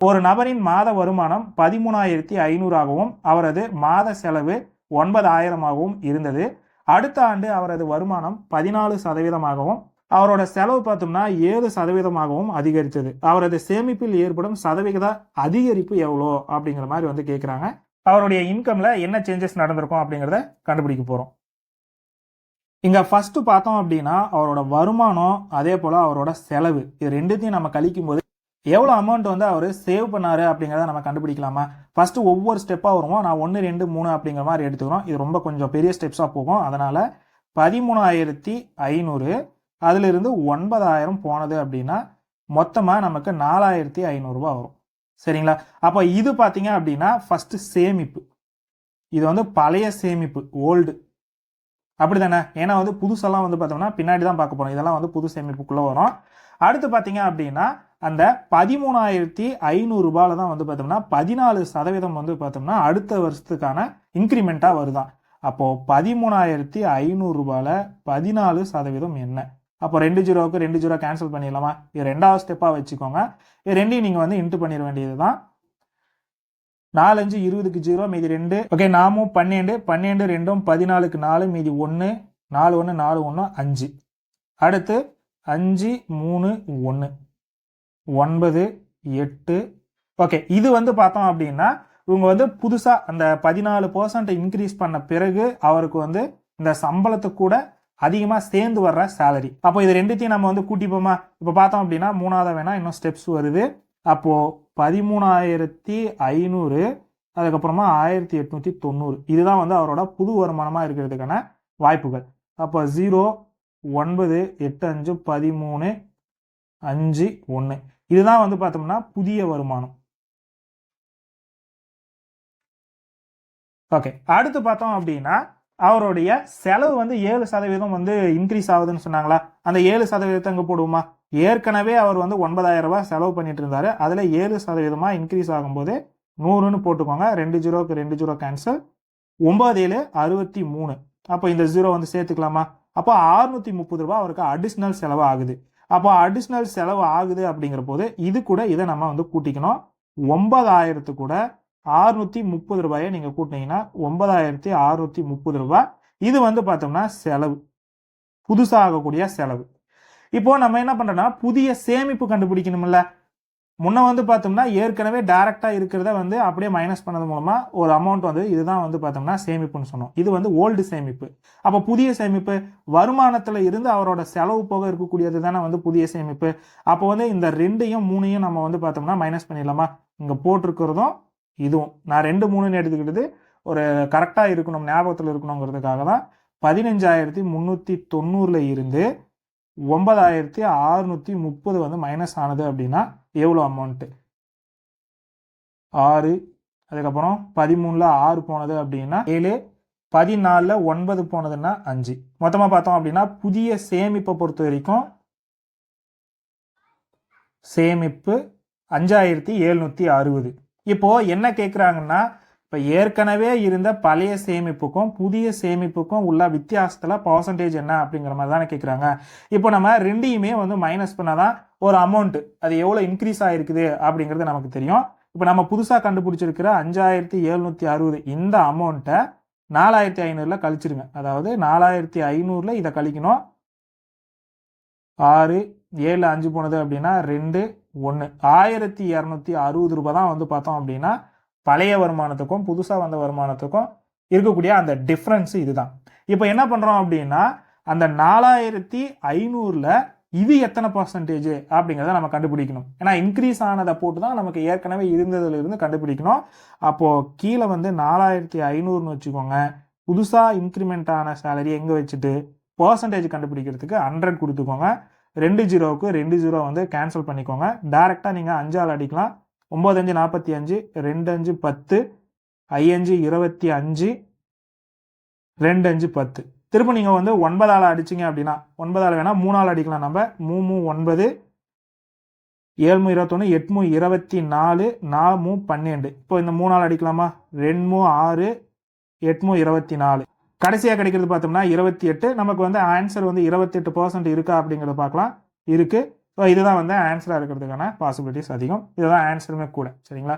ஒரு நபரின் மாத வருமானம் 13,500 ஆகவும் அவரது மாத செலவு 9,000 இருந்தது. அடுத்த ஆண்டு அவரது வருமானம் 14% அவரோட செலவு பார்த்தோம்னா 7% அதிகரித்தது. அவரது சேமிப்பில் ஏற்படும் சதவிகித அதிகரிப்பு எவ்வளோ அப்படிங்கிற மாதிரி வந்து கேட்குறாங்க. அவருடைய இன்கம்ல என்ன சேஞ்சஸ் நடந்திருக்கும் அப்படிங்கிறத கண்டுபிடிக்க போகிறோம். இங்கே ஃபர்ஸ்ட் பார்த்தோம் அப்படின்னா அவரோட வருமானம் அதே போல் அவரோட செலவு இது ரெண்டுத்தையும் நம்ம கழிக்கும் போது எவ்வளோ அமௌண்ட் வந்து அவர் சேவ் பண்ணாரு அப்படிங்கிறத நம்ம கண்டுபிடிக்கலாமா? ஃபர்ஸ்ட் ஒவ்வொரு ஸ்டெப்பாக வருவோம். நான் 1, 2, 3 அப்படிங்கிற மாதிரி எடுத்துக்கிறோம். இது ரொம்ப கொஞ்சம் பெரிய ஸ்டெப்ஸாக போகும். அதனால் 13,500 அதிலிருந்து 9,000 போனது அப்படின்னா மொத்தமாக நமக்கு 4,500 வரும். சரிங்களா? அப்போ இது பார்த்தீங்க அப்படின்னா ஃபர்ஸ்ட் சேமிப்பு. இது வந்து பழைய சேமிப்பு, ஓல்டு. அப்படி தானே? ஏன்னா வந்து புதுசெல்லாம் வந்து பார்த்தோம்னா பின்னாடி தான் பார்க்க போகிறோம். இதெல்லாம் வந்து புது சேமிப்புக்குள்ளே வரும். அடுத்து பார்த்தீங்க அப்படின்னா அந்த 13,500 தான் வந்து பார்த்தோம்னா 14% வந்து பார்த்தோம்னா அடுத்த வருஷத்துக்கான இன்க்ரிமெண்ட்டாக வருதான். அப்போது 13,500 14% என்ன? அப்போ 2 ஜீரோவுக்கு 2 ஜீரோ கேன்சல் பண்ணிடலாமா? இது ரெண்டாவது ஸ்டெப்பாக வச்சுக்கோங்க. இது ரெண்டையும் நீங்கள் வந்து இன்ட்டு பண்ணிட வேண்டியது தான். 4 5 20க்கு 0 மீதி 2. ஓகே, நாமும் 12 12 2 14க்கு 4 மீதி 1 4 1 4 1 5. அடுத்து 5 3 1 9 8. ஓகே, இது வந்து பார்த்தோம் அப்படின்னா இவங்க வந்து புதுசாக அந்த 14% இன்க்ரீஸ் பண்ண பிறகு அவருக்கு வந்து இந்த சம்பளத்துக்கு கூட அதிகமாக சேர்ந்து வர்ற சேலரி. அப்போ இது ரெண்டுத்தையும் நம்ம வந்து கூட்டிப்போமா? இப்போ பார்த்தோம் அப்படின்னா மூணாவது வேணா இன்னும் ஸ்டெப்ஸ் வருது. அப்போது 13,500 அதுக்கப்புறமா 1,890 இதுதான் வந்து அவரோட புது வருமானமாக இருக்கிறதுக்கான வாய்ப்புகள். அப்போ 0 9 8 5 13 5 1 இதுதான் வந்து பார்த்தோம்னா புதிய வருமானம். ஓகே, அடுத்து பார்த்தோம் அப்படின்னா அவருடைய செலவு வந்து 7% வந்து இன்க்ரீஸ் ஆகுதுன்னு சொன்னாங்களா? அந்த 7% அங்கே போடுவோமா? ஏற்கனவே அவர் வந்து 9,000 ரூபாய் செலவு பண்ணிட்டு இருந்தாரு. அதில் 7% இன்க்ரீஸ் ஆகும்போது 100ன்னு போட்டுக்கோங்க. 2 ஜீரோக்கு 2 ஜீரோ கேன்சல். 9 7 63. அப்போ இந்த ஜீரோ வந்து சேர்த்துக்கலாமா? அப்போ 630 ரூபாய் அவருக்கு அடிஷ்னல் செலவு ஆகுது. அப்போ அடிஷ்னல் செலவு ஆகுது அப்படிங்கிற போது இது கூட இதை நம்ம வந்து கூட்டிக்கணும். 9,000 கூட 630 ரூபாயை நீங்கள் கூட்டினீங்கன்னா 9,630 ரூபாய். இது வந்து பார்த்தோம்னா செலவு, புதுசாக ஆகக்கூடிய செலவு. இப்போ நம்ம என்ன பண்ணுறோம்னா புதிய சேமிப்பு கண்டுபிடிக்கணும்ல. முன்ன வந்து பார்த்தோம்னா ஏற்கனவே டைரக்டாக இருக்கிறத வந்து அப்படியே மைனஸ் பண்ணது மூலமாக ஒரு அமௌண்ட் வந்து இதுதான் வந்து பார்த்தோம்னா சேமிப்புன்னு சொன்னோம். இது வந்து ஓல்டு சேமிப்பு. அப்போ புதிய சேமிப்பு வருமானத்தில் இருந்து அவரோட செலவு போக இருக்கக்கூடியது தானே வந்து புதிய சேமிப்பு. அப்போ வந்து இந்த 2யும் 3யும் நம்ம வந்து பார்த்தோம்னா மைனஸ் பண்ணிடலாமா? இங்கே போட்டிருக்கிறதும் இதுவும் நான் 2 3ன்னு எடுத்துக்கிட்டது ஒரு கரெக்டாக இருக்கணும், ஞாபகத்தில் இருக்கணுங்கிறதுக்காக தான். 15,390 இருந்து 9,630 வந்து மைனஸ் ஆனது அப்படின்னா எவ்வளோ அமௌண்ட்டு? 6. அதுக்கப்புறம் 13ல் 6 போனது அப்படின்னா 7. 14ல் 9 போனதுன்னா 5. மொத்தமாக பார்த்தோம் அப்படின்னா புதிய சேமிப்பை பொறுத்த வரைக்கும் சேமிப்பு 5,760. இப்போ என்ன கேட்குறாங்கன்னா இப்போ ஏற்கனவே இருந்த பழைய சேமிப்புக்கும் புதிய சேமிப்புக்கும் உள்ள வித்தியாசத்தில் பர்சன்டேஜ் என்ன அப்படிங்கிற மாதிரி தானே கேட்குறாங்க. இப்போ நம்ம ரெண்டையுமே வந்து மைனஸ் பண்ணாதான் ஒரு அமௌண்ட்டு அது எவ்வளோ இன்க்ரீஸ் ஆகிருக்குது அப்படிங்கிறது நமக்கு தெரியும். இப்போ நம்ம புதுசாக கண்டுபிடிச்சிருக்கிற 5,760 இந்த அமௌண்ட்டை 4,500 கழிச்சிருங்க. அதாவது 4,500 இதை கழிக்கணும். 6 7 5 போனது அப்படின்னா 2 1 1,260 ரூபாய் தான் வந்து பார்த்தோம் அப்படின்னா பழைய வருமானத்துக்கும் புதுசாக வந்த வருமானத்துக்கும் இருக்கக்கூடிய அந்த டிஃப்ரென்ஸ் இதுதான். இப்போ என்ன பண்ணுறோம் அப்படின்னா அந்த 4,500ல் இது எத்தனை பர்சன்டேஜ் அப்படிங்கிறத நம்ம கண்டுபிடிக்கணும். ஏன்னா இன்க்ரீஸ் ஆனதை போட்டு தான் நமக்கு ஏற்கனவே இருந்ததுலேருந்து கண்டுபிடிக்கணும். அப்போது கீழே வந்து 4,500ன்னு வச்சுக்கோங்க. புதுசாக இன்க்ரிமெண்ட் ஆன சேலரி எங்கே வச்சுட்டு பர்சன்டேஜ் கண்டுபிடிக்கிறதுக்கு 100 கொடுத்துக்கோங்க. 2 ஜீரோவுக்கு 2 ஜீரோ வந்து கேன்சல் பண்ணிக்கோங்க. டைரெக்டாக நீங்கள் 5ஆல் அடிக்கலாம். 9 5 45 2 5 10 5 25 2 5 10. திரும்ப நீங்கள் வந்து 9ஆல் அடிச்சிங்க அப்படின்னா 9ஆல் வேணால் 3ஆல் அடிக்கலாம். நம்ம 3 9 7 21 8 24 4 12. இப்போ இந்த 3ஆல் அடிக்கலாமா? 2 6 8 24. கடைசியாக கிடைக்கிறது பார்த்தோம்னா 28. நமக்கு வந்து ஆன்சர் வந்து 28% இருக்கா அப்படிங்கிறத பார்க்கலாம். இருக்குது. ஸோ இதுதான் வந்து ஆன்சராக இருக்கிறதுக்கான பாசிபிலிட்டிஸ் அதிகம். இதுதான் ஆன்சருமே கூட. சரிங்களா?